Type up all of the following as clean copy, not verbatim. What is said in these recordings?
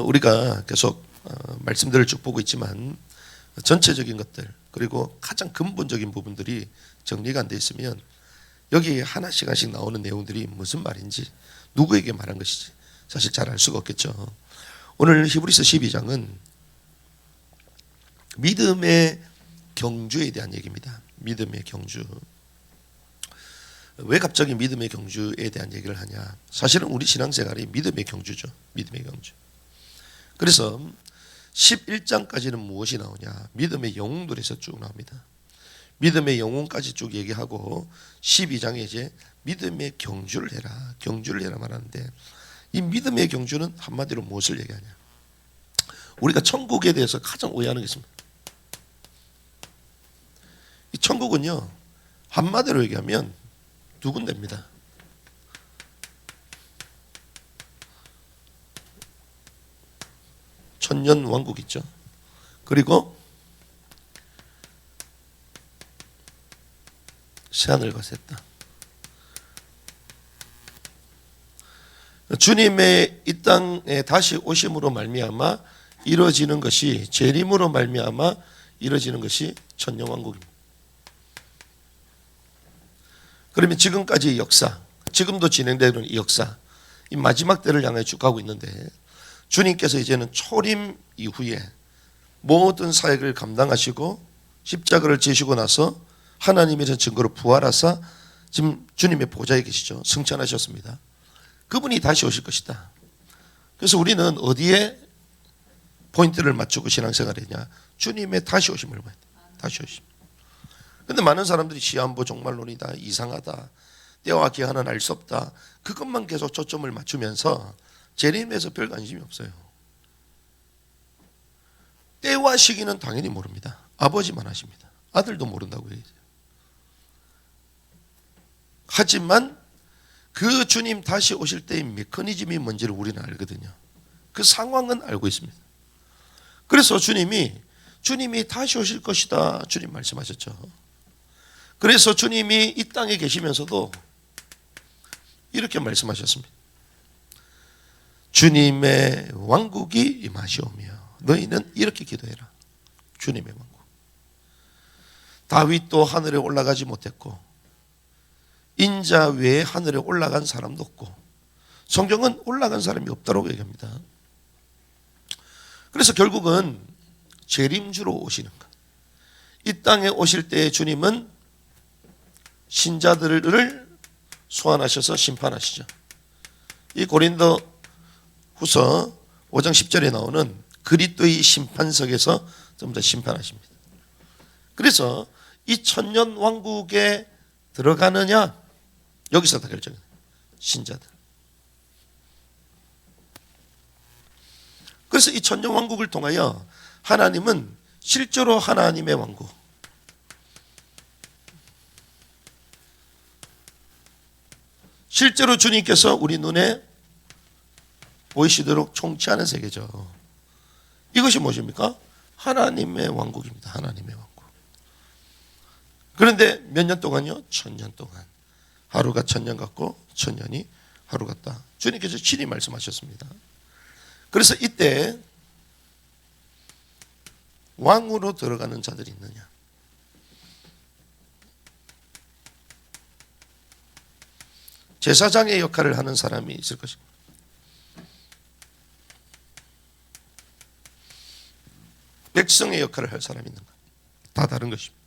우리가 계속 말씀들을 쭉 보고 있지만 전체적인 것들 그리고 가장 근본적인 부분들이 정리가 안 돼 있으면 여기 하나씩 나오는 내용들이 무슨 말인지 누구에게 말한 것인지 사실 잘 알 수가 없겠죠. 오늘 히브리서 12장은 믿음의 경주에 대한 얘기입니다. 믿음의 경주. 왜 갑자기 믿음의 경주에 대한 얘기를 하냐? 사실은 우리 신앙생활이 믿음의 경주죠. 믿음의 경주. 그래서 11장까지는 무엇이 나오냐? 믿음의 영웅들에서 쭉 나옵니다. 믿음의 영웅까지 쭉 얘기하고 12장에 이제 믿음의 경주를 해라. 경주를 해라 말하는데 이 믿음의 경주는 한마디로 무엇을 얘기하냐? 우리가 천국에 대해서 가장 오해하는 게 있습니다. 이 천국은요, 한마디로 얘기하면 두 군데입니다. 천년 왕국 있죠. 그리고 새하늘 거셌다. 주님의 이 땅에 다시 오심으로 말미암아 이루어지는 것이 재림으로 말미암아 이루어지는 것이 천년 왕국입니다. 그러면 지금까지의 역사, 지금도 진행되는 이 역사, 이 마지막 때를 향해 쭉 가고 있는데 주님께서 이제는 초림 이후에 모든 사역을 감당하시고 십자가를 지시고 나서 하나님의 증거로 부활하사 지금 주님의 보좌에 계시죠. 승천하셨습니다. 그분이 다시 오실 것이다. 그래서 우리는 어디에 포인트를 맞추고 신앙생활을 했냐? 주님의 다시 오심을 봐야 돼. 다시 오심. 그런데 많은 사람들이 시한부 종말론이다, 이상하다, 때와 기한은 알 수 없다, 그것만 계속 초점을 맞추면서 재림에서 별 관심이 없어요. 때와 시기는 당연히 모릅니다. 아버지만 아십니다. 아들도 모른다고 얘기해요. 하지만 그 주님 다시 오실 때의 메커니즘이 뭔지를 우리는 알거든요. 그 상황은 알고 있습니다. 그래서 주님이 다시 오실 것이다, 주님 말씀하셨죠. 그래서 주님이 이 땅에 계시면서도 이렇게 말씀하셨습니다. 주님의 왕국이 임하시오며 너희는 이렇게 기도해라. 주님의 왕국. 다윗도 하늘에 올라가지 못했고 인자 외에 하늘에 올라간 사람도 없고 성경은 올라간 사람이 없다고 얘기합니다. 그래서 결국은 재림주로 오시는 것. 이 땅에 오실 때 주님은 신자들을 소환하셔서 심판하시죠. 이 고린도 후서 5장 10절에 나오는 그리스도의 심판석에서 전부 다 심판하십니다. 그래서 이 천년 왕국에 들어가느냐 여기서 다 결정해요. 신자들. 그래서 이 천년 왕국을 통하여 하나님은 실제로 하나님의 왕국, 실제로 주님께서 우리 눈에 보이시도록 통치하는 세계죠. 이것이 무엇입니까? 하나님의 왕국입니다. 하나님의 왕국. 그런데 몇 년 동안요? 1000년 동안. 하루가 1000년 같고 1000년이 하루 같다. 주님께서 친히 말씀하셨습니다. 그래서 이때 왕으로 들어가는 자들이 있느냐? 제사장의 역할을 하는 사람이 있을 것입니다. 백성의 역할을 할 사람이 있는가? 다 다른 것입니다.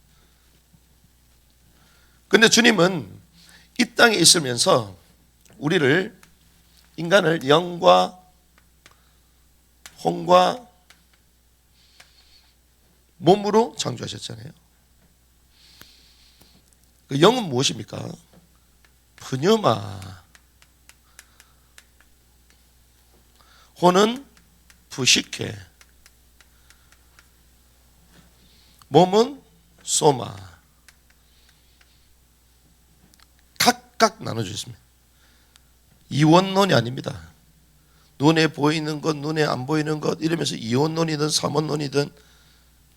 그런데 주님은 이 땅에 있으면서 우리를, 인간을 영과 혼과 몸으로 창조하셨잖아요. 그 영은 무엇입니까? pneuma. 혼은 psyche. 몸은 soma. 각각 나눠주셨습니다. 이원론이 아닙니다. 눈에 보이는 것, 눈에 안 보이는 것 이러면서 이원론이든 삼원론이든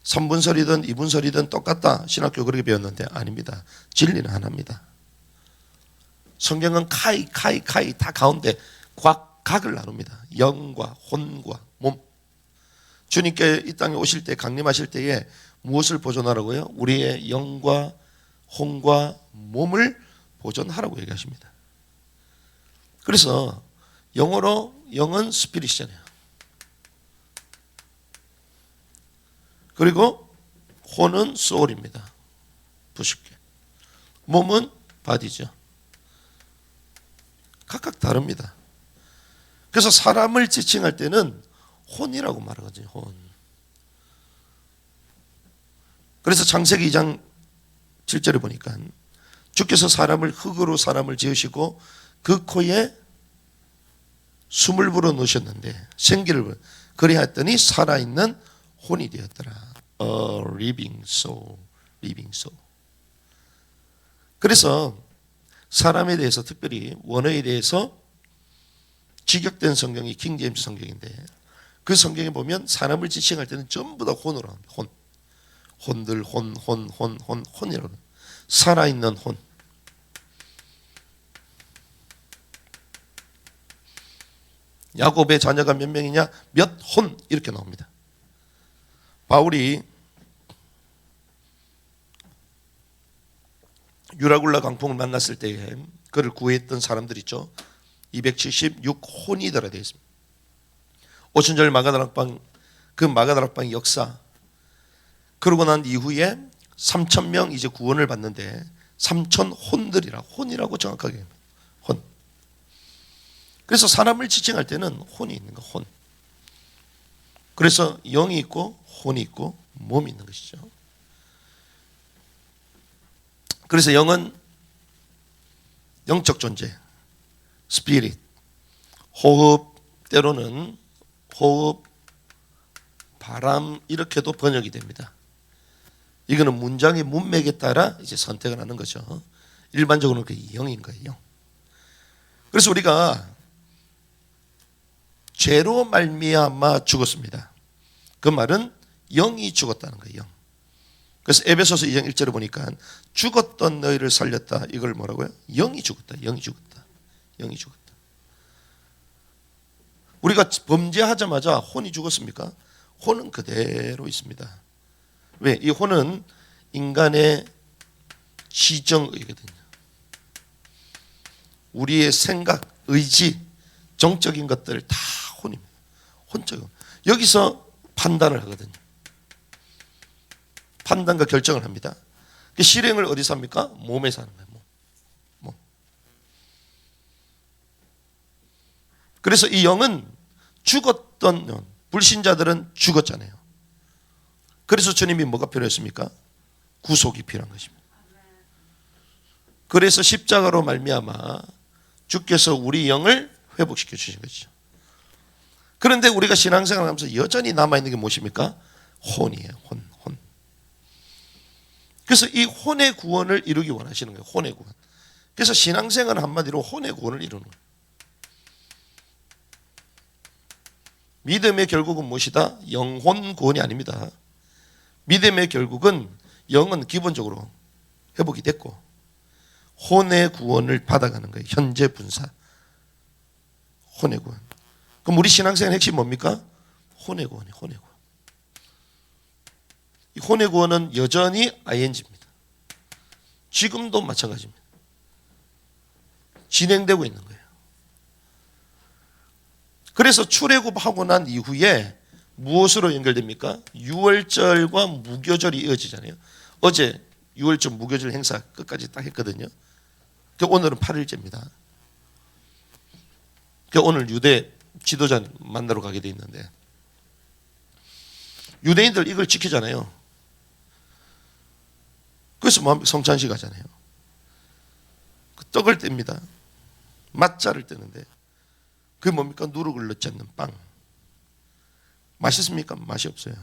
삼분설이든 이분설이든 똑같다. 신학교 그렇게 배웠는데 아닙니다. 진리는 하나입니다. 성경은 카이 다 가운데 각을 나눕니다. 영과 혼과 몸. 주님께 이 땅에 오실 때, 강림하실 때에 무엇을 보존하라고요? 우리의 영과 혼과 몸을 보존하라고 얘기하십니다. 그래서 영어로 영은 스피릿이잖아요. 그리고 혼은 소울입니다. 부식계. 몸은 바디죠. 각각 다릅니다. 그래서 사람을 지칭할 때는 혼이라고 말하거든요. 혼. 그래서 창세기 2장 7절에 보니까 주께서 흙으로 사람을 지으시고 그 코에 숨을 불어 넣으셨는데 생기를 그리하였더니 살아있는 혼이 되었더라. A living soul, living soul. 그래서 사람에 대해서 특별히 원어에 대해서 직역된 성경이 킹 제임스 성경인데 그 성경에 보면 사람을 지칭할 때는 전부 다 혼으로 합니다. 혼. 혼들 혼이라고. 살아있는 혼. 야곱의 자녀가 몇 명이냐? 몇 혼 이렇게 나옵니다. 바울이 유라굴라 광풍을 만났을 때에 그를 구했던 사람들 있죠. 276혼이더라 되어 있습니다. 오순절 마가다락방, 그 마가다락방 역사, 그러고 난 이후에 3,000명 이제 구원을 받는데 3,000혼들이라, 혼이라고 정확하게 혼. 그래서 사람을 지칭할 때는 혼이 있는 거, 혼. 그래서 영이 있고 혼이 있고 몸이 있는 것이죠. 그래서 영은 영적 존재, 스피릿, 호흡, 때로는 호흡, 바람 이렇게도 번역이 됩니다. 이거는 문장의 문맥에 따라 이제 선택을 하는 거죠. 일반적으로는 그 영인 거예요. 영. 그래서 우리가 죄로 말미암아 죽었습니다. 그 말은 영이 죽었다는 거예요. 영. 그래서 에베소서 2장 1절에 보니까 죽었던 너희를 살렸다. 이걸 뭐라고요? 영이 죽었다. 영이 죽었다. 영이 죽었다. 우리가 범죄하자마자 혼이 죽었습니까? 혼은 그대로 있습니다. 왜? 이 혼은 인간의 지정의거든요. 우리의 생각, 의지, 정적인 것들 다 혼입니다. 혼적. 여기서 판단을 하거든요. 판단과 결정을 합니다. 실행을 어디서 합니까? 몸에서 하는 거예요. 몸. 그래서 이 영은 죽었던 영, 불신자들은 죽었잖아요. 그래서 주님이 뭐가 필요했습니까? 구속이 필요한 것입니다. 그래서 십자가로 말미암아 주께서 우리 영을 회복시켜 주신 것이죠. 그런데 우리가 신앙생활을 하면서 여전히 남아있는 게 무엇입니까? 혼이에요. 혼. 그래서 이 혼의 구원을 이루기 원하시는 거예요. 혼의 구원. 그래서 신앙생활은 한마디로 혼의 구원을 이루는 거예요. 믿음의 결국은 무엇이다? 영혼 구원이 아닙니다. 믿음의 결국은 영은 기본적으로 회복이 됐고 혼의 구원을 받아가는 거예요. 현재 분사. 혼의 구원. 그럼 우리 신앙생활의 핵심이 뭡니까? 혼의 구원이에요. 혼의 구원. 이 혼의 구원은 여전히 ing입니다. 지금도 마찬가지입니다. 진행되고 있는 거예요. 그래서 출애굽하고 난 이후에 무엇으로 연결됩니까? 유월절과 무교절이 이어지잖아요. 어제 유월절 무교절 행사 끝까지 딱 했거든요. 오늘은 8일째입니다. 오늘 유대 지도자 만나러 가게 돼 있는데 유대인들 이걸 지키잖아요. 그래서 성찬식 하잖아요. 그 떡을 뗍니다. 맛자를 떼는데 그게 뭡니까? 누룩을 넣지 않는 빵. 맛있습니까? 맛이 없어요.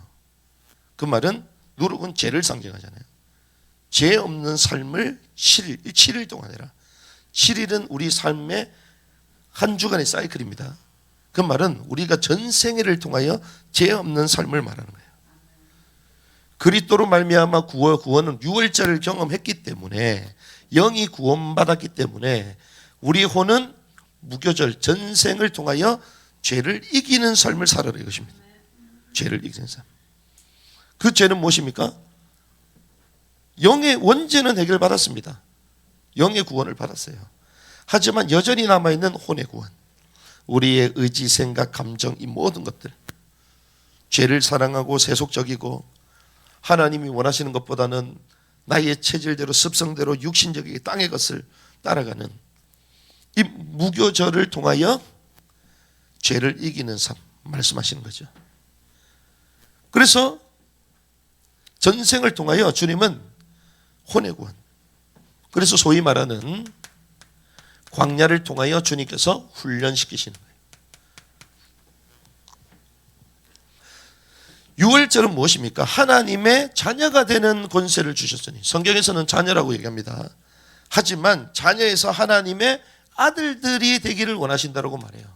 그 말은 누룩은 죄를 상징하잖아요. 죄 없는 삶을 7일 동안 해라. 7일은 우리 삶의 한 주간의 사이클입니다. 그 말은 우리가 전 생애를 통하여 죄 없는 삶을 말하는 거예요. 그리스도로 말미암아 구원은 유월절을 경험했기 때문에 영이 구원받았기 때문에 우리 혼은 무교절 전생을 통하여 죄를 이기는 삶을 살아라 이것입니다. 죄를 이기는 삶. 그 죄는 무엇입니까? 영의 원죄는 해결받았습니다. 영의 구원을 받았어요. 하지만 여전히 남아있는 혼의 구원, 우리의 의지, 생각, 감정, 이 모든 것들, 죄를 사랑하고 세속적이고 하나님이 원하시는 것보다는 나의 체질대로 습성대로 육신적이게 땅의 것을 따라가는 이 무교절을 통하여 죄를 이기는 삶 말씀하시는 거죠. 그래서 전생을 통하여 주님은 혼의 구원, 그래서 소위 말하는 광야를 통하여 주님께서 훈련시키시는 거예요. 유월절은 무엇입니까? 하나님의 자녀가 되는 권세를 주셨으니, 성경에서는 자녀라고 얘기합니다. 하지만 자녀에서 하나님의 아들들이 되기를 원하신다고 말해요.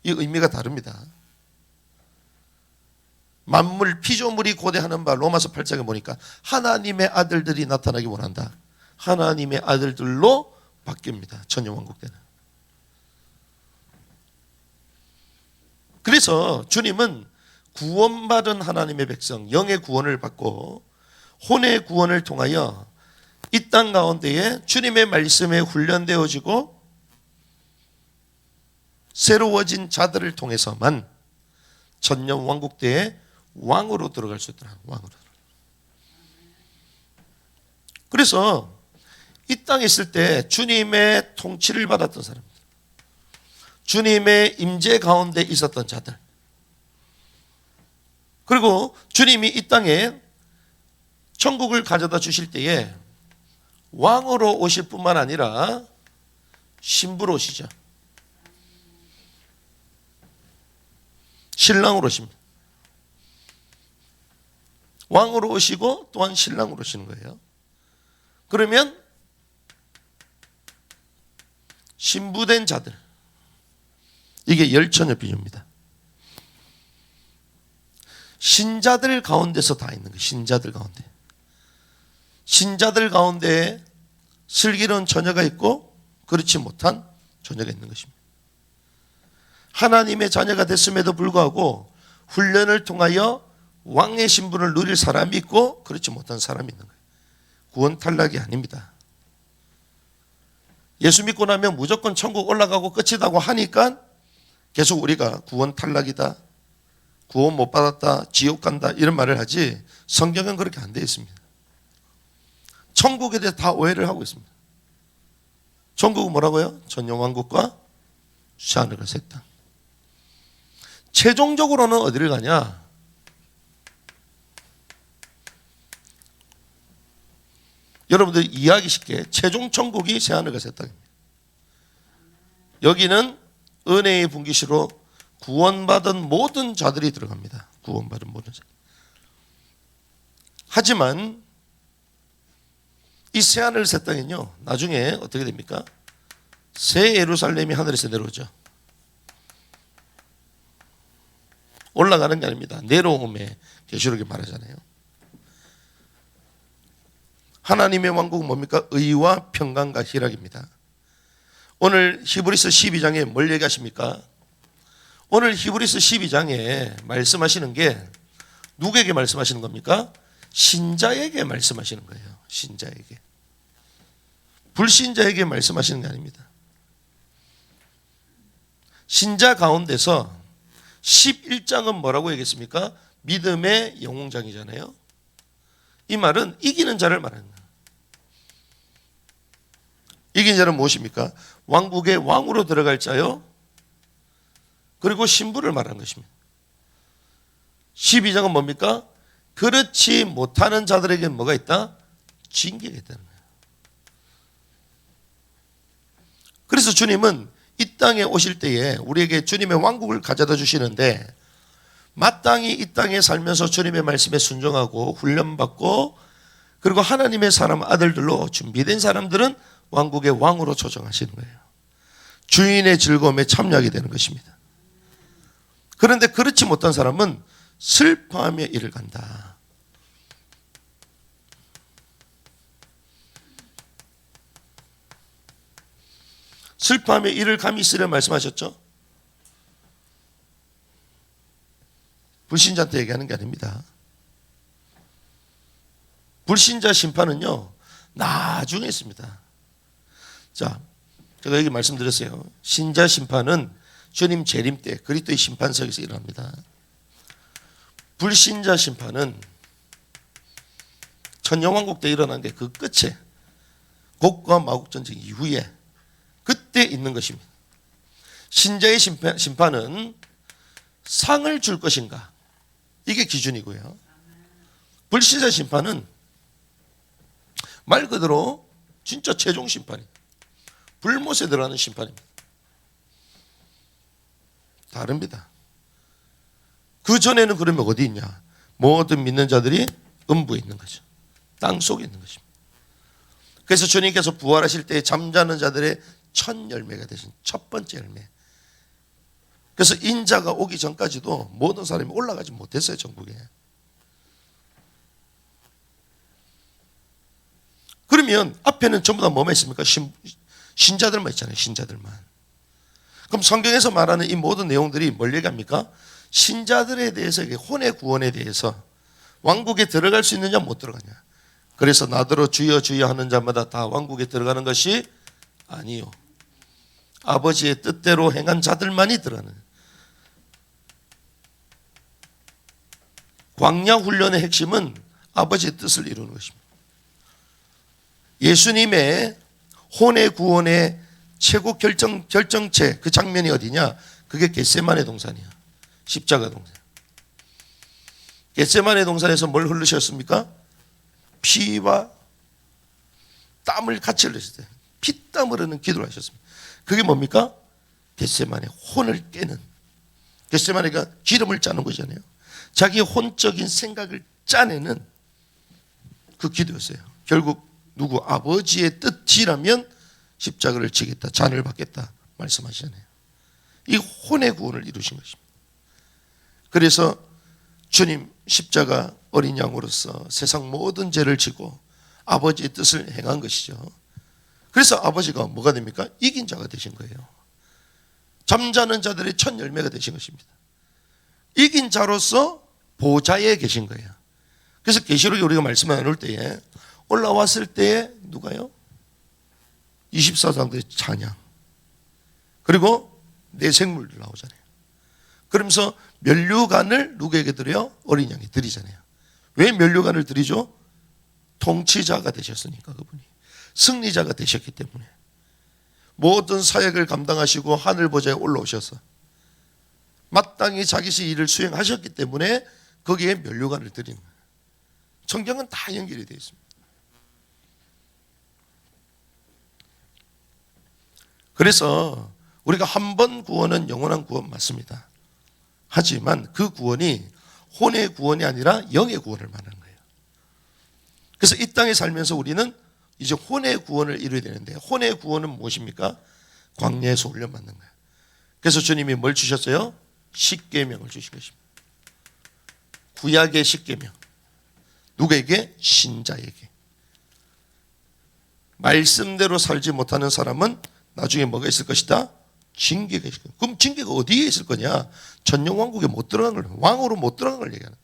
이 의미가 다릅니다. 만물 피조물이 고대하는 바 로마서 8장에 보니까 하나님의 아들들이 나타나기 원한다. 하나님의 아들들로 바뀝니다. 천년왕국 때는. 그래서 주님은 구원받은 하나님의 백성, 영의 구원을 받고 혼의 구원을 통하여 이 땅 가운데에 주님의 말씀에 훈련되어지고 새로워진 자들을 통해서만 천년왕국 때에 왕으로 들어갈 수 있더라. 왕으로. 그래서 이 땅에 있을 때 주님의 통치를 받았던 사람들, 주님의 임재 가운데 있었던 자들, 그리고 주님이 이 땅에 천국을 가져다 주실 때에 왕으로 오실 뿐만 아니라 신부로 오시죠. 신랑으로 오십니다. 왕으로 오시고 또한 신랑으로 오시는 거예요. 그러면 신부된 자들, 이게 열처녀 비유입니다. 신자들 가운데서 다 있는 거예요. 신자들 가운데. 신자들 가운데에 슬기로운 처녀가 있고 그렇지 못한 처녀가 있는 것입니다. 하나님의 자녀가 됐음에도 불구하고 훈련을 통하여 왕의 신분을 누릴 사람이 있고 그렇지 못한 사람이 있는 거예요. 구원 탈락이 아닙니다. 예수 믿고 나면 무조건 천국 올라가고 끝이다고 하니까 계속 우리가 구원 탈락이다, 구원 못 받았다, 지옥 간다 이런 말을 하지, 성경은 그렇게 안 되어 있습니다. 천국에 대해서 다 오해를 하고 있습니다. 천국은 뭐라고요? 천년왕국과 새하늘과 새 땅. 최종적으로는 어디를 가냐? 여러분들 이해하기 쉽게 최종 천국이 새하늘과 새 땅입니다. 여기는 은혜의 분기시로 구원받은 모든 자들이 들어갑니다. 구원받은 모든 자. 하지만 이 새하늘 새 땅은요, 나중에 어떻게 됩니까? 새 예루살렘이 하늘에서 내려오죠. 올라가는 게 아닙니다. 내려옴에 계시록이 말하잖아요. 하나님의 왕국은 뭡니까? 의와 평강과 희락입니다. 오늘 히브리서 12장에 뭘 얘기하십니까? 오늘 히브리서 12장에 말씀하시는 게 누구에게 말씀하시는 겁니까? 신자에게 말씀하시는 거예요. 신자에게. 불신자에게 말씀하시는 게 아닙니다. 신자 가운데서 11장은 뭐라고 얘기했습니까? 믿음의 영웅장이잖아요. 이 말은 이기는 자를 말하는 거예요. 이긴 자는 무엇입니까? 왕국의 왕으로 들어갈 자요, 그리고 신부를 말하는 것입니다. 12장은 뭡니까? 그렇지 못하는 자들에게 뭐가 있다? 징계가 있다는 거예요. 그래서 주님은 이 땅에 오실 때에 우리에게 주님의 왕국을 가져다 주시는데, 마땅히 이 땅에 살면서 주님의 말씀에 순종하고 훈련받고 그리고 하나님의 사람 아들들로 준비된 사람들은 왕국의 왕으로 조정하시는 거예요. 주인의 즐거움에 참여하게 되는 것입니다. 그런데 그렇지 못한 사람은 슬퍼하며 이를 간다. 슬퍼하며 이를 감히 있으려 말씀하셨죠. 불신자한테 얘기하는 게 아닙니다. 불신자 심판은요, 나중에 있습니다. 자, 제가 여기 말씀드렸어요. 신자 심판은 주님 재림 때 그리스도의 심판석에서 일어납니다. 불신자 심판은 천년왕국 때 일어난 게 그 끝에 곡과 마국 전쟁 이후에 그때 있는 것입니다. 신자의 심판은 상을 줄 것인가, 이게 기준이고요. 불신자 심판은 말 그대로 진짜 최종 심판입니다. 불못에 들어가는 심판입니다. 다릅니다. 그 전에는 그러면 어디 있냐? 모든 믿는 자들이 음부에 있는 거죠. 땅 속에 있는 것입니다. 그래서 주님께서 부활하실 때 잠자는 자들의 첫 열매가 되신 첫 번째 열매. 그래서 인자가 오기 전까지도 모든 사람이 올라가지 못했어요, 전국에. 그러면 앞에는 전부 다 뭐만 있습니까? 신자들만 있잖아요, 신자들만. 그럼 성경에서 말하는 이 모든 내용들이 뭘 얘기합니까? 신자들에 대해서, 혼의 구원에 대해서 왕국에 들어갈 수 있느냐 못 들어가냐. 그래서 나더러 주여 주여 하는 자마다 다 왕국에 들어가는 것이 아니요, 아버지의 뜻대로 행한 자들만이 들어가는. 광야 훈련의 핵심은 아버지의 뜻을 이루는 것입니다. 예수님의 혼의 구원의 최고 결정체, 그 장면이 어디냐? 그게 겟세마네 동산이야. 십자가 동산. 겟세마네 동산에서 뭘 흘리셨습니까? 피와 땀을 같이 흘리셨어요. 피땀 흐르는 기도를 하셨습니다. 그게 뭡니까? 겟세마네, 혼을 깨는. 겟세마네가 기름을 짜는 거잖아요. 자기의 혼적인 생각을 짜내는 그 기도였어요. 결국 누구? 아버지의 뜻이라면 십자가를 지겠다, 잔을 받겠다 말씀하시잖아요. 이 혼의 구원을 이루신 것입니다. 그래서 주님 십자가 어린 양으로서 세상 모든 죄를 지고 아버지의 뜻을 행한 것이죠. 그래서 아버지가 뭐가 됩니까? 이긴 자가 되신 거예요. 잠자는 자들의 첫 열매가 되신 것입니다. 이긴 자로서 보좌에 계신 거예요. 그래서 계시록에 우리가 말씀을 나눌 때에 올라왔을 때에 누가요? 24장들의 찬양, 그리고 내 생물들 나오잖아요. 그러면서 면류관을 누구에게 드려요? 어린 양에 드리잖아요. 왜 면류관을 드리죠? 통치자가 되셨으니까, 그분이 승리자가 되셨기 때문에 모든 사역을 감당하시고 하늘 보좌에 올라오셔서 마땅히 자기의 일을 수행하셨기 때문에 거기에 면류관을 드리는 거예요. 성경은 다 연결이 되어 있습니다. 그래서 우리가 한 번 구원은 영원한 구원 맞습니다. 하지만 그 구원이 혼의 구원이 아니라 영의 구원을 말하는 거예요. 그래서 이 땅에 살면서 우리는 이제 혼의 구원을 이루어야 되는데, 혼의 구원은 무엇입니까? 광야에서 훈련받는 거예요. 그래서 주님이 뭘 주셨어요? 십계명을 주신 것입니다. 구약의 십계명. 누구에게? 신자에게. 말씀대로 살지 못하는 사람은 나중에 뭐가 있을 것이다? 징계가 있을 거야. 그럼 징계가 어디에 있을 거냐? 전영왕국에 못 들어간 걸, 왕으로 못 들어간 걸 얘기하는.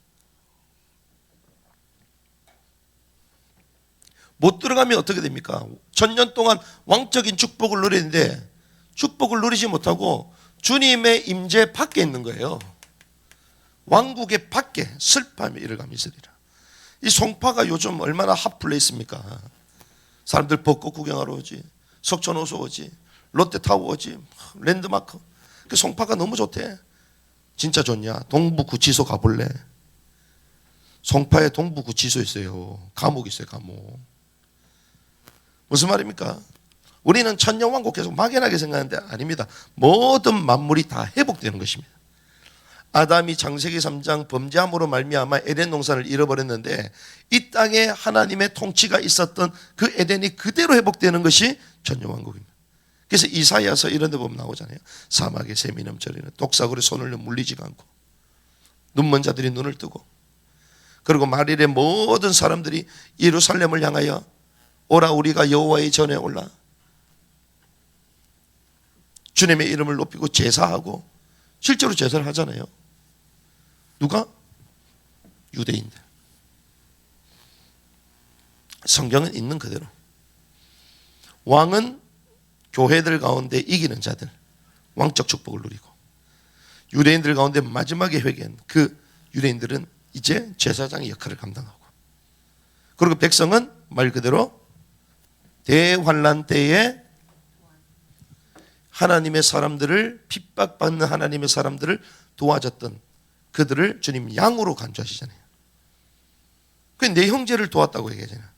못 들어가면 어떻게 됩니까? 천년 동안 왕적인 축복을 누리는데 축복을 누리지 못하고 주님의 임재 밖에 있는 거예요. 왕국의 밖에 슬퍼하며 이를 감히 있으리라. 이 송파가 요즘 얼마나 핫플레이스입니까? 사람들 벚꽃 구경하러 오지, 석촌호수 오지, 롯데타워 오지, 랜드마크. 그 송파가 너무 좋대. 진짜 좋냐? 동부구치소 가볼래? 송파에 동부구치소 있어요. 감옥 있어요, 감옥. 무슨 말입니까? 우리는 천년왕국 계속 막연하게 생각하는데 아닙니다. 모든 만물이 다 회복되는 것입니다. 아담이 창세기 3장 범죄함으로 말미암아 에덴 동산을 잃어버렸는데 이 땅에 하나님의 통치가 있었던 그 에덴이 그대로 회복되는 것이 천년왕국입니다. 그래서 이사야서 이런 데 보면 나오잖아요. 사막에 샘이 넘쳐리는 독사굴에 손을 물리지가 않고 눈먼 자들이 눈을 뜨고, 그리고 말일에 모든 사람들이 예루살렘을 향하여 오라 우리가 여호와의 전에 올라. 주님의 이름을 높이고 제사하고 실제로 제사를 하잖아요. 누가? 유대인들. 성경은 있는 그대로. 왕은 교회들 가운데 이기는 자들, 왕적 축복을 누리고, 유대인들 가운데 마지막에 회개한 그 유대인들은 이제 제사장의 역할을 감당하고, 그리고 백성은 말 그대로 대환란 때에 하나님의 사람들을, 핍박받는 하나님의 사람들을 도와줬던 그들을 주님 양으로 간주하시잖아요. 그 내 형제를 도왔다고 얘기하잖아요.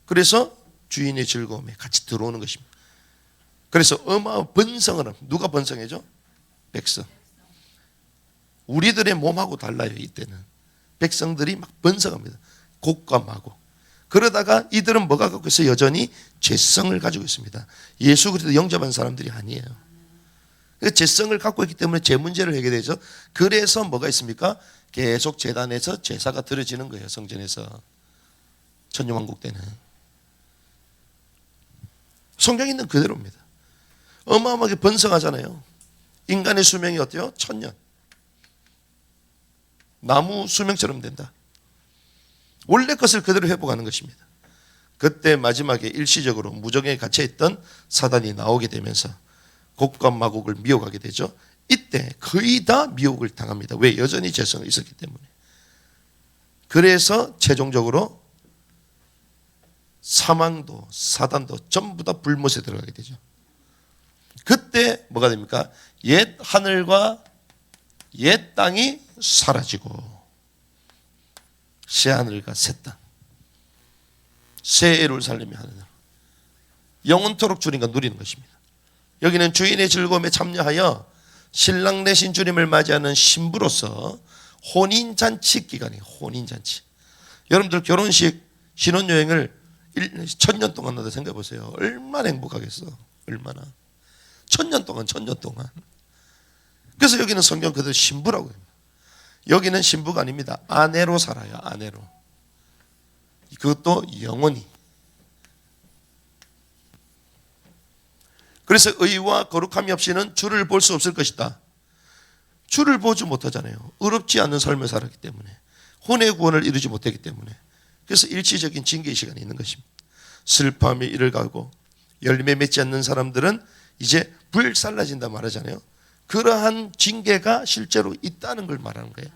그래서 주인의 즐거움에 같이 들어오는 것입니다. 그래서 어마어마한 번성을 합니다. 누가 번성해죠? 백성. 우리들의 몸하고 달라요. 이때는 백성들이 막 번성합니다. 곡감하고. 그러다가 이들은 뭐가 갖고 있어요? 여전히 죄성을 가지고 있습니다. 예수 그리스도 영접한 사람들이 아니에요. 죄성을 갖고 있기 때문에 죄 문제를 해결되죠. 그래서 뭐가 있습니까? 계속 제단에서 제사가 드려지는 거예요. 성전에서. 천년왕국 때는. 성경에 있는 그대로입니다. 어마어마하게 번성하잖아요. 인간의 수명이 어때요? 1000년. 나무 수명처럼 된다. 원래 것을 그대로 회복하는 것입니다. 그때 마지막에 일시적으로 무정에 갇혀있던 사단이 나오게 되면서 곡과 마곡을 미혹하게 되죠. 이때 거의 다 미혹을 당합니다. 왜? 여전히 죄성이 있었기 때문에. 그래서 최종적으로 사망도 사단도 전부 다 불못에 들어가게 되죠. 그때 뭐가 됩니까? 옛 하늘과 옛 땅이 사라지고 새 하늘과 새 땅, 새 예루살렘의 하늘, 영원토록 주님과 누리는 것입니다. 여기는 주인의 즐거움에 참여하여 신랑 되신 주님을 맞이하는 신부로서 혼인잔치 기간이에요. 혼인잔치. 여러분들 결혼식 신혼여행을 1000년 동안 나도 생각해 보세요. 얼마나 행복하겠어. 얼마나. 1000년 동안. 그래서 여기는 성경 그대로 신부라고 해요. 여기는 신부가 아닙니다. 아내로 살아요. 아내로. 그것도 영원히. 그래서 의와 거룩함이 없이는 주를 볼 수 없을 것이다. 주를 보지 못하잖아요. 의롭지 않는 삶을 살았기 때문에. 혼의 구원을 이루지 못했기 때문에. 그래서 일시적인 징계의 시간이 있는 것입니다. 슬퍼함이 이를 가고 열매 맺지 않는 사람들은 이제 불살라진다 말하잖아요. 그러한 징계가 실제로 있다는 걸 말하는 거예요.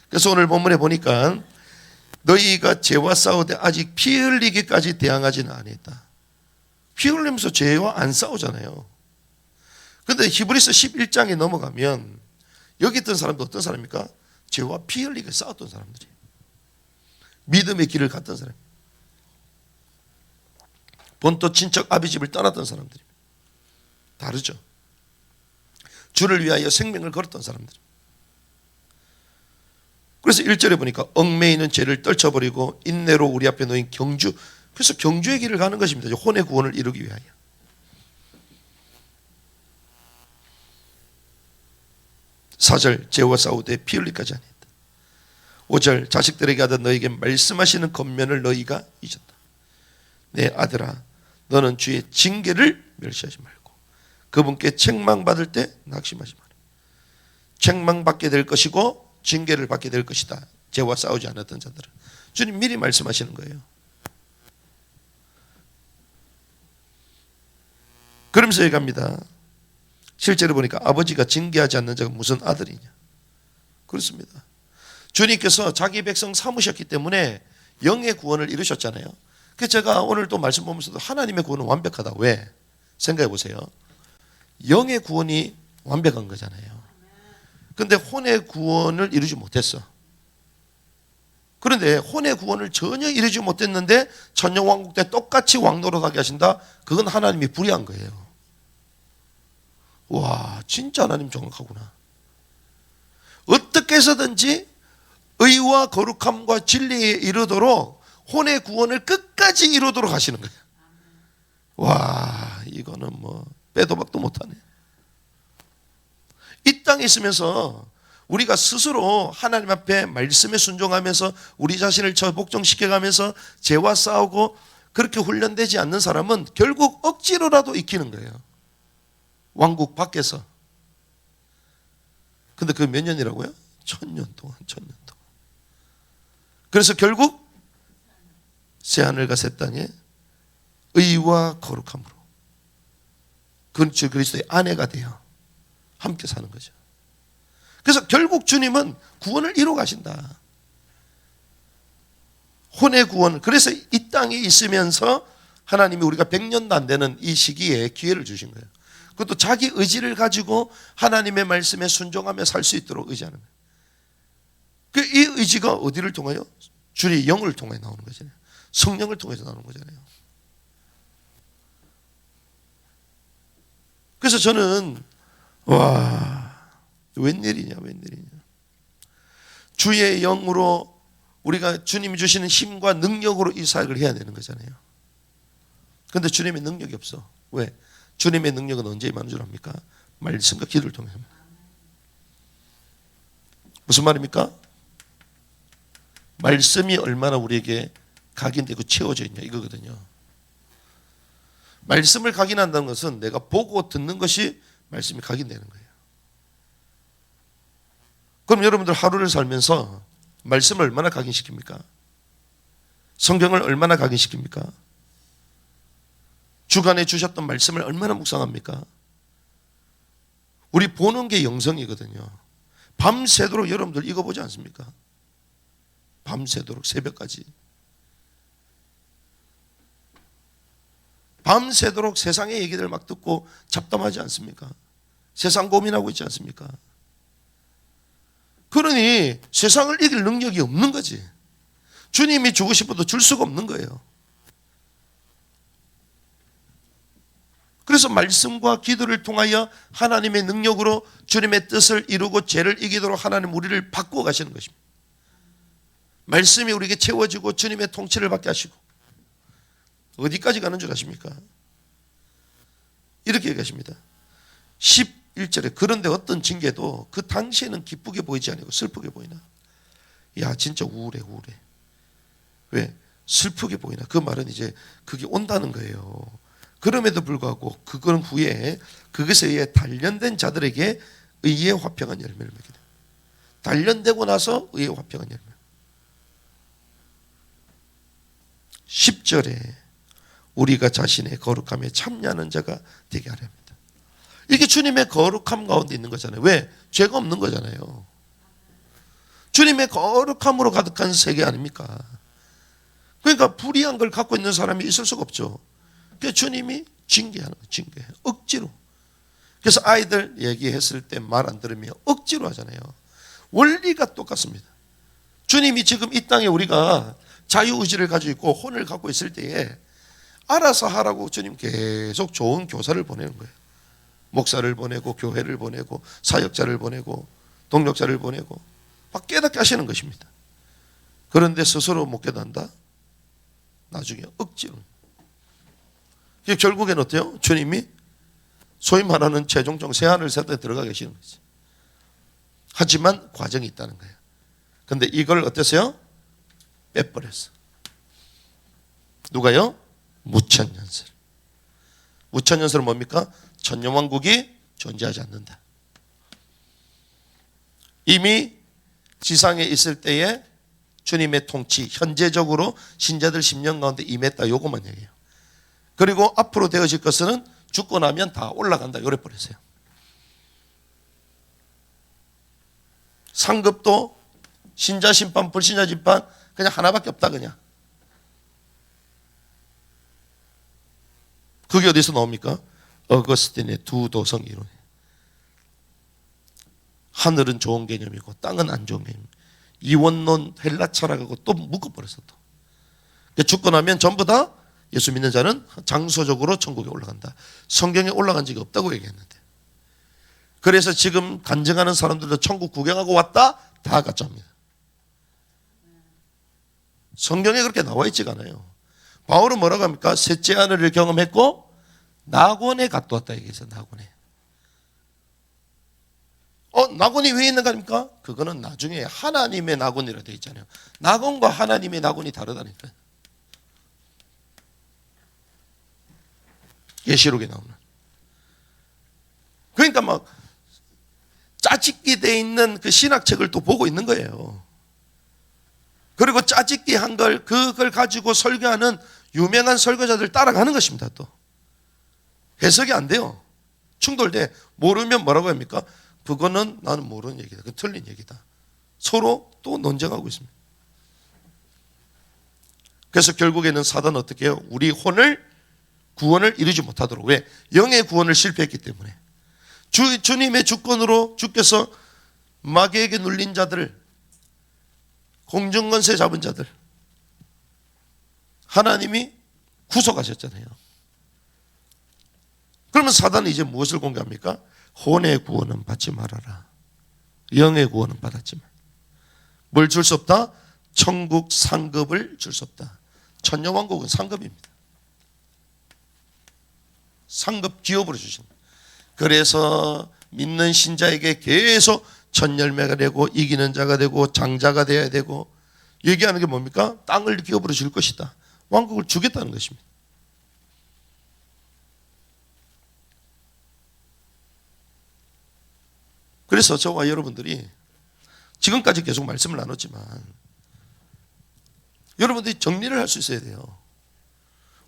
그래서 오늘 본문에 보니까 너희가 죄와 싸우되 아직 피 흘리기까지 대항하지는 아니했다. 피 흘리면서 죄와 안 싸우잖아요. 그런데 히브리서 11장에 넘어가면 여기 있던 사람도 어떤 사람입니까? 죄와 피 흘리게 싸웠던 사람들이에요. 믿음의 길을 갔던 사람, 본토 친척 아비집을 떠났던 사람들입니다. 다르죠. 주를 위하여 생명을 걸었던 사람들. 그래서 1절에 보니까 얽매이는 죄를 떨쳐버리고 인내로 우리 앞에 놓인 경주, 그래서 경주의 길을 가는 것입니다. 혼의 구원을 이루기 위하여. 4절 죄와 싸우되 피 흘리까지 아니했다. 5절 자식들에게 하던 너에게 말씀하시는 겉면을 너희가 잊었다. 내 아들아 너는 주의 징계를 멸시하지 말고 그분께 책망받을 때 낙심하지 마라. 책망받게 될 것이고 징계를 받게 될 것이다. 죄와 싸우지 않았던 자들은. 주님 미리 말씀하시는 거예요. 그러면서 얘기합니다. 실제로 보니까 아버지가 징계하지 않는 자가 무슨 아들이냐. 그렇습니다. 주님께서 자기 백성 삼으셨기 때문에 영의 구원을 이루셨잖아요. 그래서 제가 오늘 또 말씀 보면서도 하나님의 구원은 완벽하다. 왜? 생각해 보세요. 영의 구원이 완벽한 거잖아요. 그런데 혼의 구원을 이루지 못했어. 그런데 혼의 구원을 전혀 이루지 못했는데 천년왕국 때 똑같이 왕노릇하게 하신다? 그건 하나님이 불의한 거예요. 와, 진짜 하나님 정확하구나. 어떻게 해서든지 의와 거룩함과 진리에 이르도록 혼의 구원을 끝까지 이루도록 하시는 거예요. 와, 이거는 뭐 빼도 박도 못하네. 이 땅에 있으면서 우리가 스스로 하나님 앞에 말씀에 순종하면서 우리 자신을 복종시켜가면서 죄와 싸우고 그렇게 훈련되지 않는 사람은 결국 억지로라도 익히는 거예요. 왕국 밖에서. 근데 그 몇 년이라고요? 1000년 동안. 그래서 결국 새하늘과 새 땅에 의와 거룩함으로 그리스도의 아내가 되어 함께 사는 거죠. 그래서 결국 주님은 구원을 이루어 가신다. 혼의 구원. 그래서 이 땅에 있으면서 하나님이 우리가 100년도 안 되는 이 시기에 기회를 주신 거예요. 그것도 자기 의지를 가지고 하나님의 말씀에 순종하며 살 수 있도록 의지하는 거예요. 이 의지가 어디를 통하여? 주의 영을 통해 나오는 거잖아요. 성령을 통해서 나오는 거잖아요. 그래서 저는 웬일이냐. 주의 영으로 우리가 주님이 주시는 힘과 능력으로 이 사역을 해야 되는 거잖아요. 그런데 주님의 능력이 없어. 왜? 주님의 능력은 언제 임하는 줄 압니까? 말씀과 기도를 통해서. 무슨 말입니까? 말씀이 얼마나 우리에게 각인되고 채워져 있냐 이거거든요. 말씀을 각인한다는 것은 내가 보고 듣는 것이 말씀이 각인되는 거예요. 그럼 여러분들 하루를 살면서 말씀을 얼마나 각인시킵니까? 성경을 얼마나 각인시킵니까? 주간에 주셨던 말씀을 얼마나 묵상합니까? 우리 보는 게 영성이거든요. 밤새도록 여러분들 이거 보지 않습니까? 밤새도록 새벽까지. 밤새도록 세상의 얘기들 막 듣고 잡담하지 않습니까? 세상 고민하고 있지 않습니까? 그러니 세상을 이길 능력이 없는 거지. 주님이 주고 싶어도 줄 수가 없는 거예요. 그래서 말씀과 기도를 통하여 하나님의 능력으로 주님의 뜻을 이루고 죄를 이기도록 하나님 우리를 바꾸어 가시는 것입니다. 말씀이 우리에게 채워지고 주님의 통치를 받게 하시고 어디까지 가는 줄 아십니까? 이렇게 얘기하십니다. 11절에 그런데 어떤 징계도 그 당시에는 기쁘게 보이지 아니고 슬프게 보이나? 야 진짜 우울해. 왜? 슬프게 보이나? 그 말은 이제 그게 온다는 거예요. 그럼에도 불구하고 그건 후에 그것에 의해 단련된 자들에게 의의 화평한 열매를 맺게 됩니다. 단련되고 나서 의의 화평한 열매. 10절에 우리가 자신의 거룩함에 참여하는 자가 되게 하려 합니다. 이게 주님의 거룩함 가운데 있는 거잖아요. 왜? 죄가 없는 거잖아요. 주님의 거룩함으로 가득한 세계 아닙니까? 그러니까 불의한 걸 갖고 있는 사람이 있을 수가 없죠. 그래서 주님이 징계하는 거예요. 징계. 억지로. 그래서 아이들 얘기했을 때 말 안 들으면 억지로 하잖아요. 원리가 똑같습니다. 주님이 지금 이 땅에 우리가 자유의지를 가지고 있고 혼을 갖고 있을 때에 알아서 하라고 주님 계속 좋은 교사를 보내는 거예요. 목사를 보내고 교회를 보내고 사역자를 보내고 동력자를 보내고 막 깨닫게 하시는 것입니다. 그런데 스스로 못 깨닫는다? 나중에 억지로. 결국엔 어때요? 주님이 소위 말하는 최종적 새하늘 새 땅에 들어가 계시는 거지. 하지만 과정이 있다는 거예요. 그런데 이걸 어땠어요? 빼버렸어. 누가요? 무천년설. 무천년설은 뭡니까? 천년왕국이 존재하지 않는다. 이미 지상에 있을 때에 주님의 통치, 현재적으로 신자들 10년 가운데 임했다. 요것만 얘기해요. 그리고 앞으로 되어질 것은 죽고 나면 다 올라간다. 요래 버렸어요. 상급도 신자 심판, 불신자 심판 그냥 하나밖에 없다 그냥. 그게 어디서 나옵니까? 어거스틴의 두 도성 이론. 하늘은 좋은 개념이고 땅은 안 좋은 개념. 이원론 헬라 철학하고 또 묶어버렸어 또. 죽고 나면 전부 다 예수 믿는 자는 장소적으로 천국에 올라간다. 성경에 올라간 적이 없다고 얘기했는데. 그래서 지금 간증하는 사람들도 천국 구경하고 왔다? 다 가짜입니다. 성경에 그렇게 나와 있지가 않아요. 바울은 뭐라고 합니까? 셋째 하늘을 경험했고 낙원에 갔다 왔다 얘기해서 낙원에. 낙원이 왜 있는가 합니까? 그거는 나중에 하나님의 낙원이라 되어 있잖아요. 낙원과 하나님의 낙원이 다르다니까요. 계시록에 나오는. 그러니까 막 짜집기 돼 있는 그 신학책을 또 보고 있는 거예요. 그리고 짜집기 한 걸 그걸 가지고 설교하는 유명한 설교자들 따라가는 것입니다. 또 해석이 안 돼요. 충돌돼. 모르면 뭐라고 합니까? 그거는 나는 모르는 얘기다. 그 틀린 얘기다. 서로 또 논쟁하고 있습니다. 그래서 결국에는 사단은 어떻게 해요? 우리 구원을 이루지 못하도록. 왜? 영의 구원을 실패했기 때문에. 주님의 주권으로 주께서 마귀에게 눌린 자들을, 공중권세 잡은 자들 하나님이 구속하셨잖아요. 그러면 사단은 이제 무엇을 공개합니까? 혼의 구원은 받지 말아라. 영의 구원은 받았지만 뭘 줄 수 없다? 천국 상급을 줄 수 없다. 천년왕국은 상급입니다. 상급 기업으로 주신 거예요. 그래서 믿는 신자에게 계속 첫 열매가 되고 이기는 자가 되고 장자가 되어야 되고, 얘기하는 게 뭡니까? 땅을 기업으로 줄 것이다. 왕국을 주겠다는 것입니다. 그래서 저와 여러분들이 지금까지 계속 말씀을 나눴지만 여러분들이 정리를 할 수 있어야 돼요.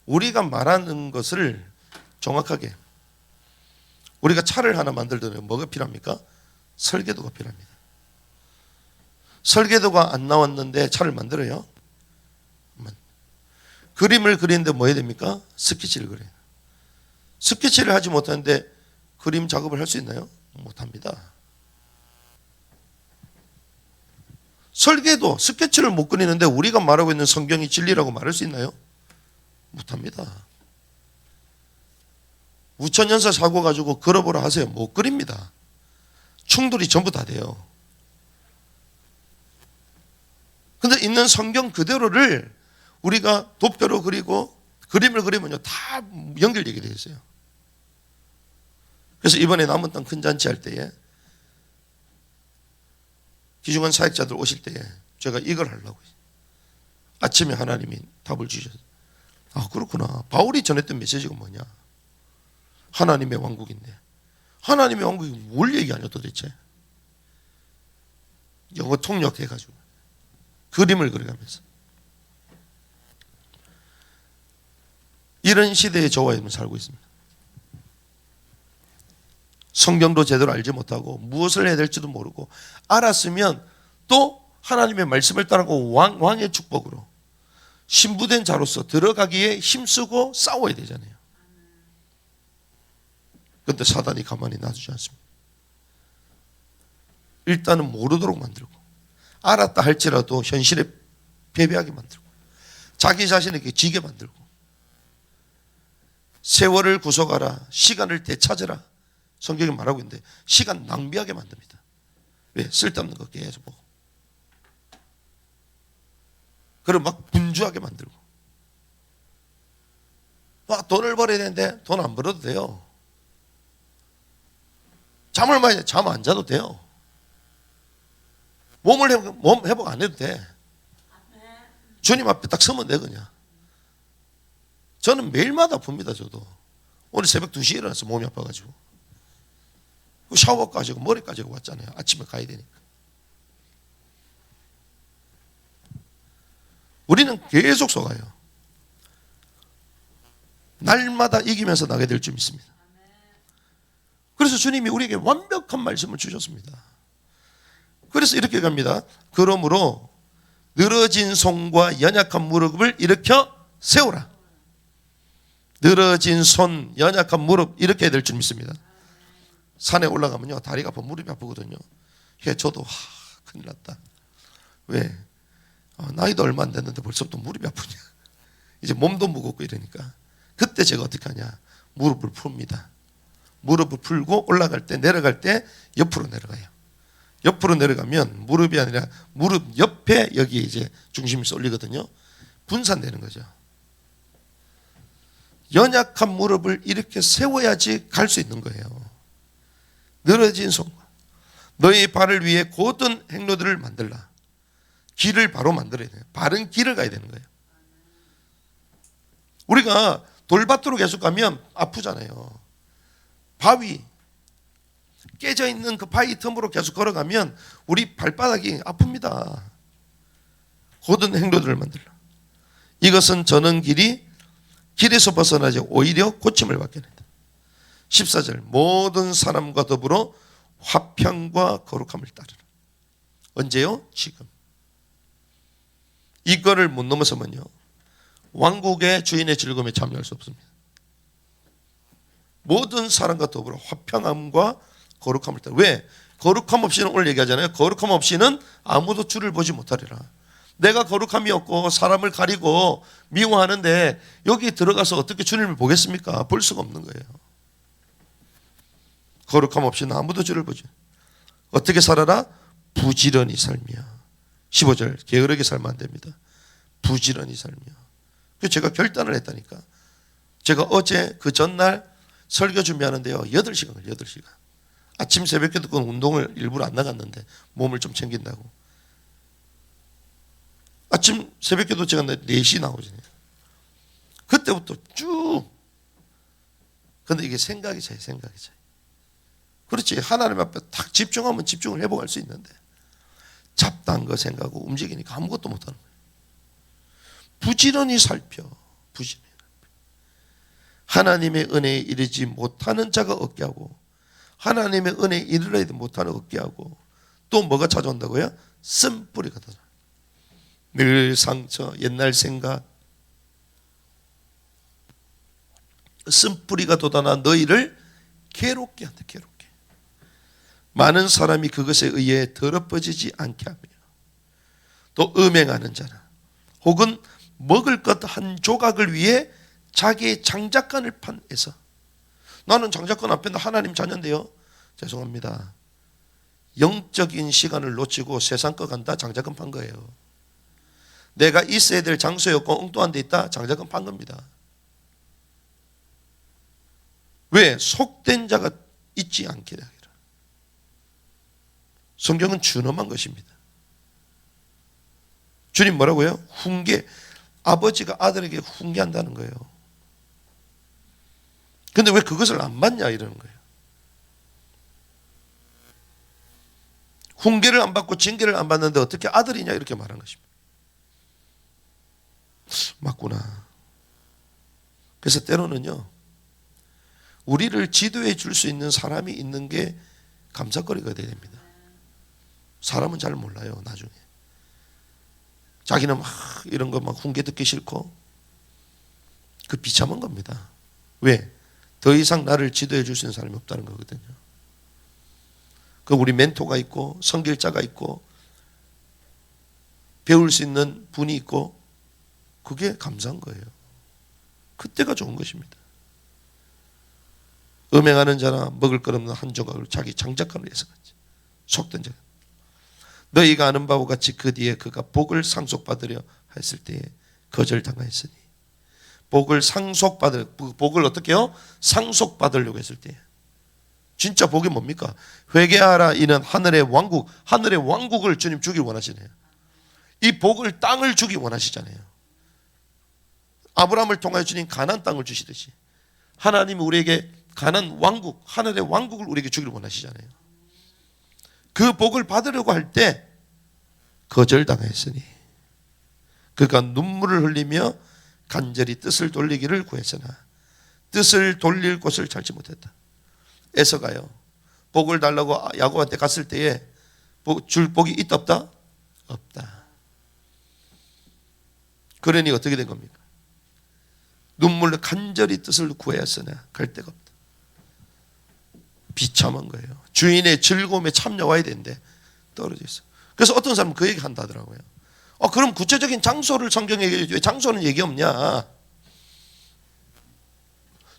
우리가 말하는 것을 정확하게, 우리가 차를 하나 만들더라도 뭐가 필요합니까? 설계도가 필요합니다. 설계도가 안 나왔는데 차를 만들어요? 그림을 그리는데 뭐 해야 됩니까? 스케치를 그려요. 스케치를 하지 못하는데 그림 작업을 할 수 있나요? 못합니다. 설계도, 스케치를 못 그리는데 우리가 말하고 있는 성경이 진리라고 말할 수 있나요? 못합니다. 우천연사 사고 가지고 그려보라 하세요. 못 그립니다. 충돌이 전부 다 돼요. 근데 있는 성경 그대로를 우리가 도표로 그리고 그림을 그리면요, 다 연결되게 되어 있어요. 그래서 이번에 남은 땅 큰 잔치 할 때에 귀중한 사역자들 오실 때에 제가 이걸 하려고 했어요. 아침에 하나님이 답을 주셨어요. 아, 그렇구나. 바울이 전했던 메시지가 뭐냐? 하나님의 왕국인데, 하나님의 왕국이 뭘 얘기하냐 도대체? 영어 통역해가지고 그림을 그려가면서, 이런 시대에 저와 여러분 살고 있습니다. 성경도 제대로 알지 못하고 무엇을 해야 될지도 모르고, 알았으면 또 하나님의 말씀을 따르고 왕의 축복으로 신부된 자로서 들어가기에 힘쓰고 싸워야 되잖아요. 그런데 사단이 가만히 놔두지 않습니다. 일단은 모르도록 만들고, 알았다 할지라도 현실에 패배하게 만들고, 자기 자신에게 지게 만들고, 세월을 구속하라, 시간을 되찾으라, 성경이 말하고 있는데 시간 낭비하게 만듭니다. 왜? 쓸데없는 거 계속 보고. 그리고 막 분주하게 만들고. 막 돈을 벌어야 되는데 돈 안 벌어도 돼요. 잠을 많이 자, 잠 안 자도 돼요. 몸 회복 안 해도 돼. 주님 앞에 딱 서면 돼 그냥. 저는 매일마다 봅니다. 저도 오늘 새벽 2시에 일어나서 몸이 아파가지고 샤워까지 하고 머리까지 하고 왔잖아요. 아침에 가야 되니까. 우리는 계속 속아요. 날마다 이기면서 나게 될 줄 믿습니다. 그래서 주님이 우리에게 완벽한 말씀을 주셨습니다. 그래서 이렇게 갑니다. 그러므로 늘어진 손과 연약한 무릎을 일으켜 세우라. 늘어진 손, 연약한 무릎, 이렇게 해야 될 줄 믿습니다. 산에 올라가면요, 다리가 아파, 무릎이 아프거든요. 저도 큰일 났다. 왜? 나이도 얼마 안 됐는데 벌써부터 무릎이 아프냐. 이제 몸도 무겁고 이러니까 그때 제가 어떻게 하냐, 무릎을 풉니다. 무릎을 풀고 올라갈 때, 내려갈 때 옆으로 내려가요. 옆으로 내려가면 무릎이 아니라 무릎 옆에 여기 이제 중심이 쏠리거든요. 분산되는 거죠. 연약한 무릎을 이렇게 세워야지 갈 수 있는 거예요. 늘어진 손과 너희 발을 위해 곧은 행로들을 만들라. 길을 바로 만들어야 돼요. 바른 길을 가야 되는 거예요. 우리가 돌밭으로 계속 가면 아프잖아요. 바위, 깨져 있는 그 바위 틈으로 계속 걸어가면 우리 발바닥이 아픕니다. 고든 행로들을 만들라. 이것은 저는 길에서 벗어나지 오히려 고침을 받게 된다. 14절 모든 사람과 더불어 화평과 거룩함을 따르라. 언제요? 지금. 이거를 못 넘어서면요 왕국의 주인의 즐거움에 참여할 수 없습니다. 모든 사람과 더불어 화평함과 거룩함을 따르라. 왜? 거룩함 없이는 오늘 얘기하잖아요. 거룩함 없이는 아무도 주를 보지 못하리라. 내가 거룩함이 없고 사람을 가리고 미워하는데 여기 들어가서 어떻게 주님을 보겠습니까? 볼 수가 없는 거예요. 거룩함 없이는 아무도 주를 보지. 어떻게 살아라? 부지런히 살며. 15절 게으르게 살면 안 됩니다. 부지런히 살며. 제가 결단을 했다니까. 제가 어제 그 전날 설교 준비하는데요 8시간 걸려요. 8시간. 아침 새벽에 듣고 운동을 일부러 안 나갔는데 몸을 좀 챙긴다고. 아침 새벽에도 제가 4시 나오잖아요. 그때부터 쭉. 근데 이게 생각이 차요. 생각이 차요. 그렇지. 하나님 앞에 딱 집중하면 집중을 회복할 수 있는데 잡다한 거 생각하고 움직이니까 아무것도 못하는 거예요. 부지런히 살펴. 부지런히. 하나님의 은혜에 이르지 못하는 자가 얻게 하고 하나님의 은혜에 이르러야 못하는 얻게 하고 또 뭐가 찾아온다고요? 쓴뿌리가 돋아. 늘 상처, 옛날 생각, 쓴뿌리가 돋아나 너희를 괴롭게 한다. 괴롭게. 많은 사람이 그것에 의해 더럽어지지 않게 하며 또 음행하는 자나 혹은 먹을 것 한 조각을 위해 자기의 장작간을 판에서 나는 장작간 안 뺀다 하나님 자녀인데요. 죄송합니다. 영적인 시간을 놓치고 세상 거 간다 장작간 판 거예요. 내가 있어야 될 장소에 없고 엉뚱한 데 있다 장작간 판 겁니다. 왜? 속된 자가 있지 않게 하기를. 성경은 준엄한 것입니다. 주님 뭐라고요? 훈계. 아버지가 아들에게 훈계한다는 거예요. 근데 왜 그것을 안 받냐 이러는 거예요. 훈계를 안 받고 징계를 안 받는데 어떻게 아들이냐 이렇게 말한 것입니다. 맞구나. 그래서 때로는요 우리를 지도해 줄 수 있는 사람이 있는 게 감사거리가 돼야 됩니다. 사람은 잘 몰라요. 나중에 자기는 막 이런 거 막 훈계 듣기 싫고 그 비참한 겁니다. 왜? 더 이상 나를 지도해 줄 수 있는 사람이 없다는 거거든요. 그 우리 멘토가 있고 선길자가 있고 배울 수 있는 분이 있고 그게 감사한 거예요. 그때가 좋은 것입니다. 음행하는 자나 먹을 것 없는 한 조각을 자기 장작간을 위해서 갔지. 속된 자. 너희가 아는 바와 같이 그 뒤에 그가 복을 상속받으려 했을 때에 거절당하였으니 복을 어떻게 해요? 상속받으려고 했을 때 진짜 복이 뭡니까? 회개하라 이는 하늘의 왕국을 주님 주길 원하시네요. 이 복을 땅을 주기 원하시잖아요. 아브라함을 통하여 주님 가나안 땅을 주시듯이 하나님이 우리에게 가나안 왕국, 하늘의 왕국을 우리에게 주기를 원하시잖아요. 그 복을 받으려고 할 때 거절당했으니 그가 눈물을 흘리며 간절히 뜻을 돌리기를 구했으나 뜻을 돌릴 곳을 찾지 못했다. 에서가요 복을 달라고 야곱한테 갔을 때에 줄 복이 있다 없다? 없다. 그러니 어떻게 된 겁니까? 눈물로 간절히 뜻을 구하였으나 갈 데가 없다. 비참한 거예요. 주인의 즐거움에 참여해야 되는데 떨어져 있어. 그래서 어떤 사람은 그 얘기 한다더라고요. 그럼 구체적인 장소를 성경에 얘기해. 왜 장소는 얘기 없냐?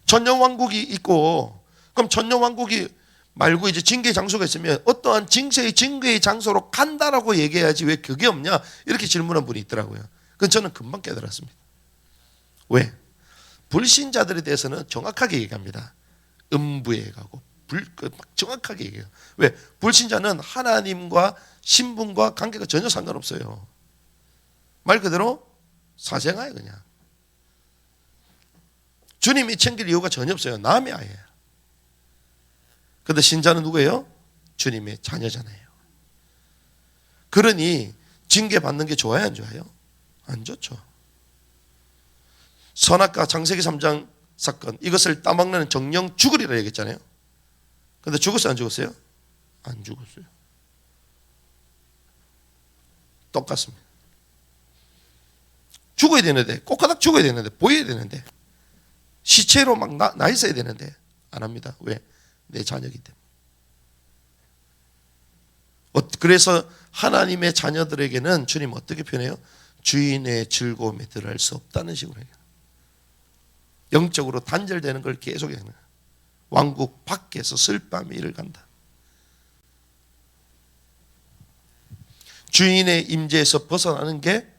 천년왕국이 있고 그럼 천년왕국이 말고 이제 징계의 장소가 있으면 어떠한 징계의 장소로 간다라고 얘기해야지 왜 그게 없냐? 이렇게 질문한 분이 있더라고요. 그건 저는 금방 깨달았습니다. 왜? 불신자들에 대해서는 정확하게 얘기합니다. 음부에 가고 정확하게 얘기해요. 왜? 불신자는 하나님과 신분과 관계가 전혀 상관없어요. 말 그대로 사생아예요. 그냥 주님이 챙길 이유가 전혀 없어요. 남의 아이예요. 그런데 신자는 누구예요? 주님의 자녀잖아요. 그러니 징계받는 게 좋아요, 안 좋아요? 안 좋죠. 선악과 창세기 3장 사건, 이것을 따먹는 정령 죽으리라 얘기했잖아요. 그런데 죽었어요, 안 죽었어요? 안 죽었어요. 똑같습니다. 죽어야 되는데, 꼬까닥 죽어야 되는데, 보여야 되는데, 시체로 막 나 있어야 되는데 안 합니다. 왜? 내 자녀이기 때문에. 그래서 하나님의 자녀들에게는 주님 어떻게 표현해요? 주인의 즐거움에 들어갈 수 없다는 식으로 해요. 영적으로 단절되는 걸 계속 해요. 왕국 밖에서 슬픔의 일을 간다. 주인의 임재에서 벗어나는 게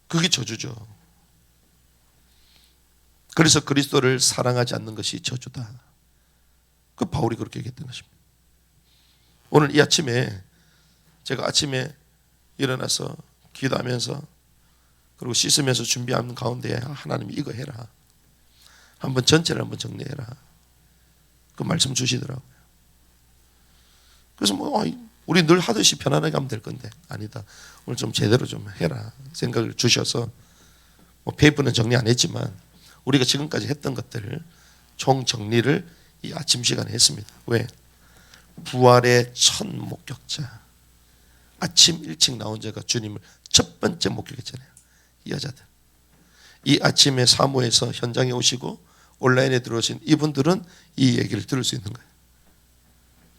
그게 저주죠. 그래서 그리스도를 사랑하지 않는 것이 저주다. 그 바울이 그렇게 얘기했던 것입니다. 오늘 이 아침에 제가 아침에 일어나서 기도하면서 그리고 씻으면서 준비하는 가운데 하나님이 이거 해라. 한번 전체를 한번 정리해라. 그 말씀 주시더라고요. 그래서 우리 늘 하듯이 편안하게 하면 될 건데 아니다. 오늘 좀 제대로 좀 해라 생각을 주셔서 페이퍼는 정리 안 했지만 우리가 지금까지 했던 것들을 총 정리를 이 아침 시간에 했습니다. 왜? 부활의 첫 목격자, 아침 일찍 나온 자가 주님을 첫 번째 목격했잖아요. 이 여자들. 이 아침에 사모에서 현장에 오시고 온라인에 들어오신 이분들은 이 얘기를 들을 수 있는 거예요.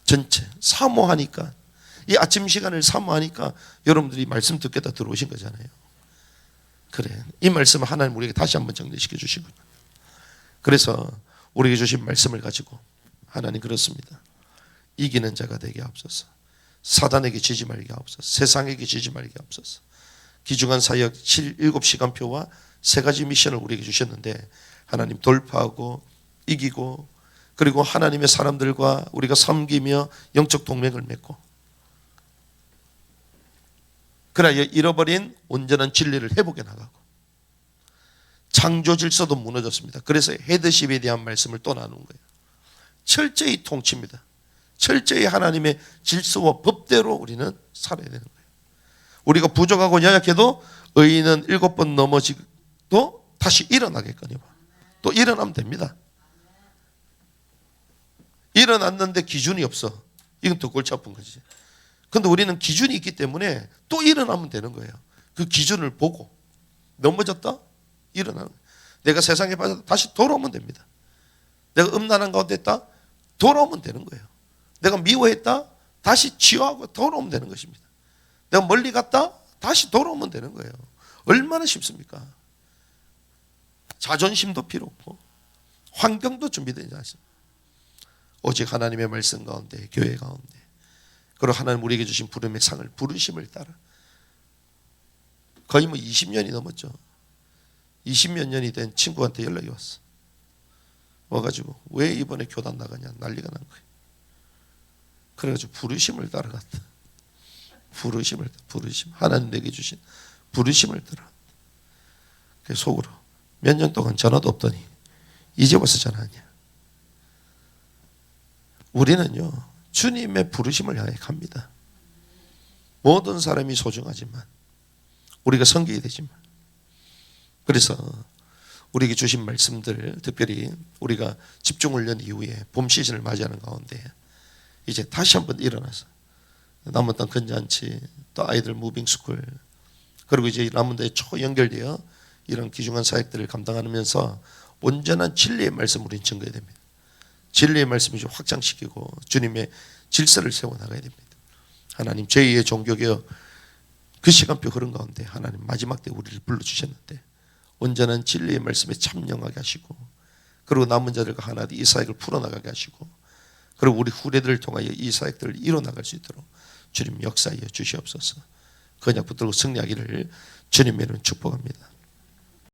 전체 사모하니까, 이 아침 시간을 사모하니까 여러분들이 말씀 듣겠다 들어오신 거잖아요. 그래, 이 말씀을 하나님 우리에게 다시 한번 정리시켜 주시고, 그래서 우리에게 주신 말씀을 가지고 하나님 그렇습니다. 이기는 자가 되게 하옵소서. 사단에게 지지 말게 하옵소서. 세상에게 지지 말게 하옵소서. 귀중한 사역 7시간표와 3가지 미션을 우리에게 주셨는데 하나님 돌파하고 이기고, 그리고 하나님의 사람들과 우리가 섬기며 영적 동맹을 맺고, 그러나 잃어버린 온전한 진리를 회복해 나가고, 창조 질서도 무너졌습니다. 그래서 헤드십에 대한 말씀을 또 나눈 거예요. 철저히 통치입니다. 철저히 하나님의 질서와 법대로 우리는 살아야 되는 거예요. 우리가 부족하고 연약해도 의인은 7번 넘어지도 다시 일어나겠거니와. 또 일어나면 됩니다. 일어났는데 기준이 없어. 이건 더 골치 아픈 거지. 그런데 우리는 기준이 있기 때문에 또 일어나면 되는 거예요. 그 기준을 보고 넘어졌다? 일어나는 거예요. 내가 세상에 빠져도 다시 돌아오면 됩니다. 내가 음란한 가운데 있다? 돌아오면 되는 거예요. 내가 미워했다? 다시 치유하고 돌아오면 되는 것입니다. 내가 멀리 갔다? 다시 돌아오면 되는 거예요. 얼마나 쉽습니까? 자존심도 필요 없고 환경도 준비되지 않습니다. 오직 하나님의 말씀 가운데, 교회 가운데, 그리고 하나님 우리에게 주신 부름의 상을, 부르심을 따라 거의 20년이 넘었죠. 20몇 년이 된 친구한테 연락이 왔어. 와가지고 왜 이번에 교단 나가냐 난리가 난 거예요. 그래가지고 부르심을 따라갔다. 부르심, 하나님 내게 주신 부르심을 따라. 속으로 몇 년 동안 전화도 없더니 이제 와서 전화하냐. 우리는요 주님의 부르심을 향해 갑니다. 모든 사람이 소중하지만 우리가 섬겨야 되지만, 그래서 우리에게 주신 말씀들, 특별히 우리가 집중훈련 이후에 봄 시즌을 맞이하는 가운데 이제 다시 한번 일어나서 남은 땅 건잔치, 또 아이들 무빙스쿨, 그리고 이제 남은 데에 초연결되어 이런 귀중한 사역들을 감당하면서 온전한 진리의 말씀을 우리는 증거해야 됩니다. 진리의 말씀을 좀 확장시키고 주님의 질서를 세워나가야 됩니다. 하나님 제2의 종교개혁 그 시간표 흐른 가운데 하나님 마지막 때 우리를 불러주셨는데 온전한 진리의 말씀에 참여하게 하시고, 그리고 남은 자들과 하나 이 사역을 풀어나가게 하시고, 그리고 우리 후대들을 통하여 이 사역들을 이뤄나갈 수 있도록 주님 역사하여 주시옵소서. 언약 붙들고 승리하기를 주님의 이름으로 축복합니다.